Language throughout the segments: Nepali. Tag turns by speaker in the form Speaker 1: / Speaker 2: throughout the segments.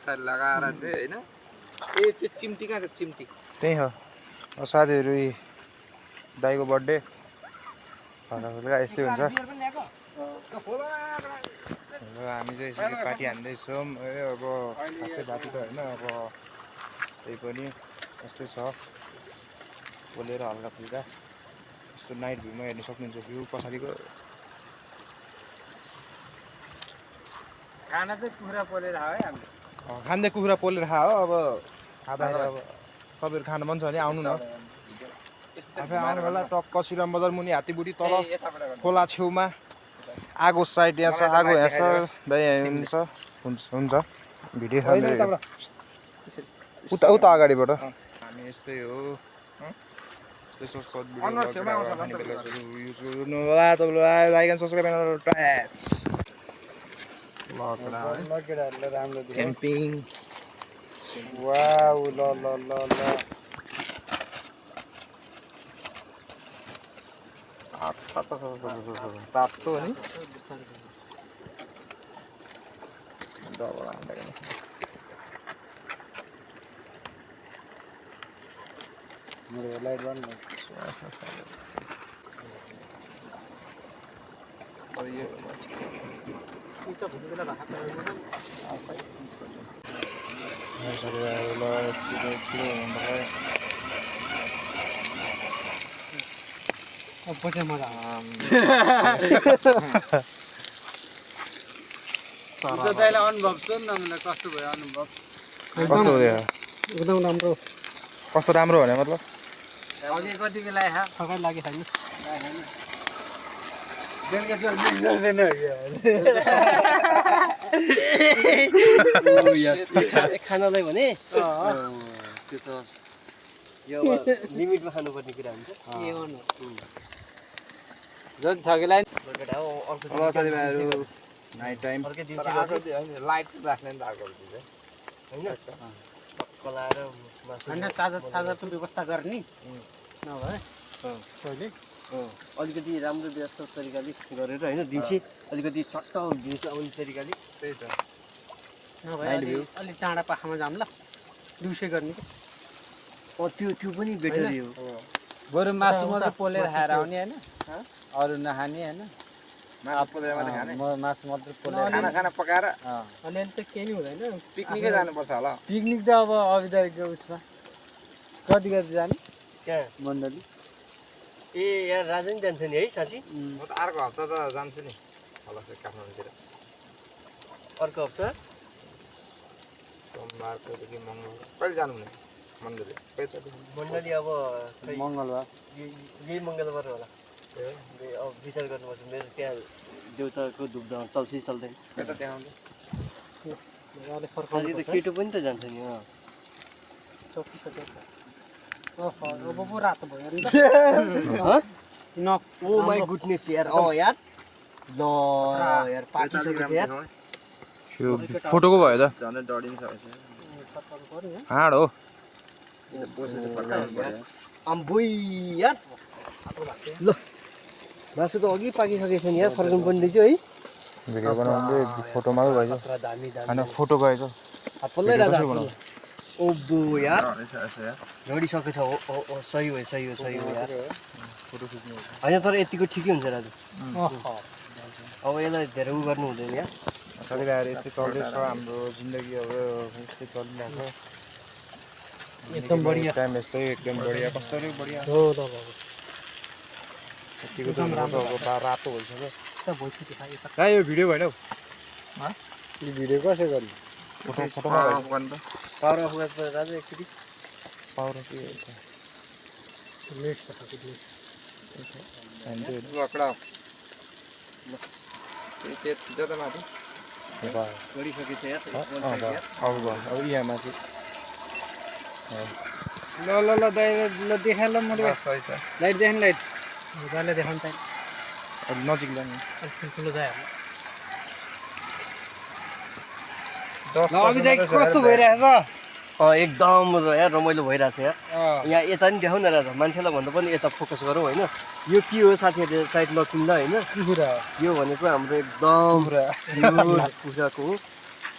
Speaker 1: मसाला लगाएर चाहिँ हैन ए त्यो चिम्टी कहाँ छ चिम्टी
Speaker 2: त्यही हो साथीहरु दाइको बर्थडे हल्का यस्तै हुन्छ हामी चाहिँ यसरी पार्टी हान्दैछौँ अब खासै पार्टी त होइन अब त्यही पनि यस्तै छ बोलेर हल्का फुल्का यस्तो नाइट भ्यूमा हेर्न सक्नुहुन्छ भ्यू पछाडिको
Speaker 1: खाना चाहिँ कुखुरा पोलेर खायो है हामी
Speaker 2: खाँदै कुखुरा पोलेर खायो अब खाँदाखेरि अब तपाईँहरू खानु मन छ भने आउनु न आफै आउनु होला टक्क श्रीराम बजार मुनि हात्तीबुढी तल खोला छेउमा आगो साइड यहाँ छ आगो यहाँ छ दाइ हुन्छ हुन्छ भिडियो उता उता अगाडिबाट हामी यस्तै हो त्यसो सट भिडियो लाइक एन्ड सब्स्क्राइब राम्रो
Speaker 1: क्याम्पिङ
Speaker 2: वाउ ल ल ल ल
Speaker 1: तातो नि
Speaker 2: लाइट बन्द
Speaker 3: पछि मजा
Speaker 1: दाइलाई अनुभव सुन न मलाई कस्तो भयो अनुभव
Speaker 2: कस्तो भयो
Speaker 3: एकदम राम्रो
Speaker 2: कस्तो राम्रो भने मतलब
Speaker 1: अघि कतिको लाग्यो
Speaker 3: थकाइ लागि छैन खानालाई भने त्यो त यो लिमिटमा खानुपर्ने कुरा हुन्छ के गर्नु
Speaker 1: झन् थकेलाई
Speaker 2: साथीभाइहरू नाइट टाइम
Speaker 1: लाइट राख्ने नि अर्को
Speaker 3: होइन चार्जरको व्यवस्था गर्ने नभए पहिले अलिकति राम्रो व्यवस्था तरिकाले गरेर होइन दिउँसो अलिकति चट्ट दिउँसो आउने तरिकाले
Speaker 1: त्यही त
Speaker 3: नभए अलिक टाढा पाखामा जाऊँ ल दिउँसो गर्ने त्यो पनि बेटर हो
Speaker 1: बरु मासु मात्रै पोलेर खाएर आउने होइन अरू नखाने होइन मासु मात्रै पोलेर खाना पकाएर
Speaker 3: अलिअलि त केही नि हुँदैन
Speaker 1: पिकनिकै जानुपर्छ होला
Speaker 3: पिकनिक त अब अविदाको उसमा कति जाने
Speaker 1: कहाँ
Speaker 3: मण्डली
Speaker 1: ए यहाँ राजा नि जान्छ नि है साँच्ची म त अर्को हप्ता त जान्छु नि होला काठमाडौँतिर अर्को हप्ता सोमबारकोदेखि मङ्गलबार कहिले जानु हुने मण्डली अब
Speaker 3: मङ्गलबार
Speaker 1: यही मङ्गलबार होला अब विचार गर्नुपर्छ मेरो त्यहाँ देउताको धुपधाम चल्छ चल्दैन यता त्यहाँ आउँछ केटो पनि त जान्छ नि
Speaker 3: अब पो रातो भयो
Speaker 1: ओ माई गुडनेस यार यार ल यार पार्टी यार
Speaker 2: फोटोको भयो त
Speaker 1: झन् डढिन्छ
Speaker 2: हाड हो
Speaker 1: अम्बुई यार ल मासु त अघि पाकिसकेछ नि यार फर्कनु पनि रहेछ है
Speaker 2: भिडियो बनाउँदै फोटोमा पो भएछ होइन फोटो गएछ
Speaker 1: पल्लै राजा ओबो यार झडिसकेछ सही हो यार फोटो खिच्नु होइन तर यतिको ठिकै हुन्छ राजु अब यसलाई धेरै उ गर्नु हुँदैन यार
Speaker 2: साथीभाइहरू यस्तै चल्दैछ हाम्रो जिन्दगी अब यस्तै चलिरहेको
Speaker 3: एकदम बढिया
Speaker 2: टाइम यस्तै एकदम बढिया कसरी बढिया
Speaker 3: हो ल
Speaker 2: यतिको त रातो भइसक्यो
Speaker 3: कहाँ
Speaker 2: यो भिडियो भएन हौ
Speaker 3: यो भिडियो कसरी गर्ने
Speaker 2: फोटोमा
Speaker 1: गर्नु त पावर अफ गर्छ राजु एकचोटि
Speaker 2: पावर के
Speaker 3: लेट
Speaker 1: पक्राउ त्यो जता माथि गरिसकेछ यार
Speaker 2: अब यहाँ माथि
Speaker 3: ल दाइ ल देखाए ल मैले
Speaker 1: सही छ
Speaker 3: लाइट देखाउँ लाइट दाइले देखाउनु टाइम
Speaker 2: अलि नजिक जानु
Speaker 3: अलिक ठुल्ठुलो जायो
Speaker 1: कस्तो भइरहेछ एकदम यार रमाइलो भइरहेछ यार यहाँ यता नि देखाउँ न राजा मान्छेलाई भन्दा पनि यता फोकस गरौँ होइन यो के हो साथीहरूले सायद नचिन्दा होइन
Speaker 3: कुरा
Speaker 1: यो भनेको हाम्रो एकदम कुखुराको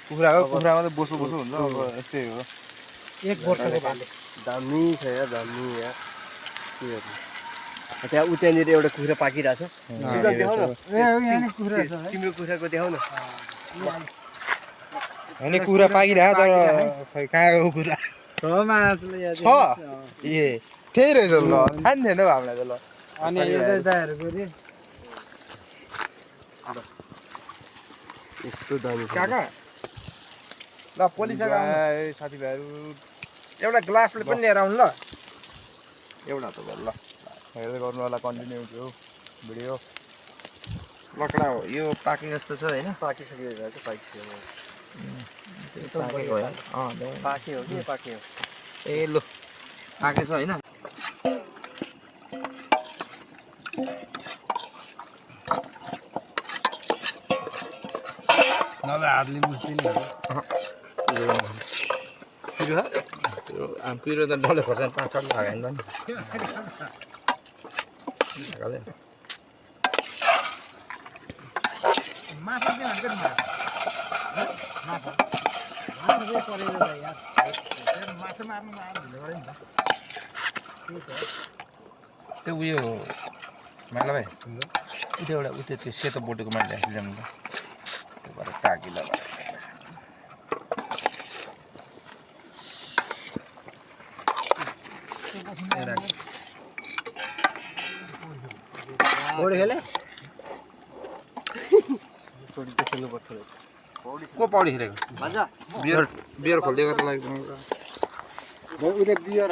Speaker 2: कुखुरामा त बोसो बोसो हुन्छ अब यस्तै हो
Speaker 3: 1 वर्षको भाले
Speaker 1: दामी छ यार दामी यार के गर्नु त्यहाँ उतानिर एउटा कुखुरा पाकिरहेको छ सुजन देखाउ न तिम्रो कुखुराको देखाउ न
Speaker 2: होइन कुखुरा पाकिरह तर खै कहाँको कुखुरा
Speaker 3: छ माछले यहाँ
Speaker 2: छ ए त्यही रहेछ ल थाहा थिएन हौ हामीलाई त ल
Speaker 3: अनि यताहरूको रे
Speaker 1: यस्तो दामी छ
Speaker 2: काका ल पोलिसका साथीभाइहरू एउटा ग्लासले पनि लिएर आउनु ल एउटा त ल हेर्दै गर्नु होला कन्टिन्यू थियो भिडियो लकडा हो यो पाके जस्तो छ होइन
Speaker 1: पाकिसक्यो चाहिँ पाकिसक्यो
Speaker 2: पाकेको हो
Speaker 1: पाके हो कि पाके हो
Speaker 2: ए लु पाके छ होइन
Speaker 3: नभए हातले मुस्दैन
Speaker 2: पिरो त डल्ले खोर्सानी 5-6 लगायो नि त
Speaker 3: माछा चाहिँ भनेको माछा चाहिँ परेको छ यार माछा मार्नु आएर ढिलो गरे नि त
Speaker 4: त्यो उयो माइला भाइ उता एउटा उता त्यो सेतो बोटेको माइला ल्याउनु त त्यो भएर काकीलाई
Speaker 3: पौडी खेले
Speaker 1: पौडी त खेल्नुपर्छ
Speaker 4: को पौडी खेलेको
Speaker 1: भन्छ
Speaker 4: बियर खोलिदिएको त लागि
Speaker 3: उता बियर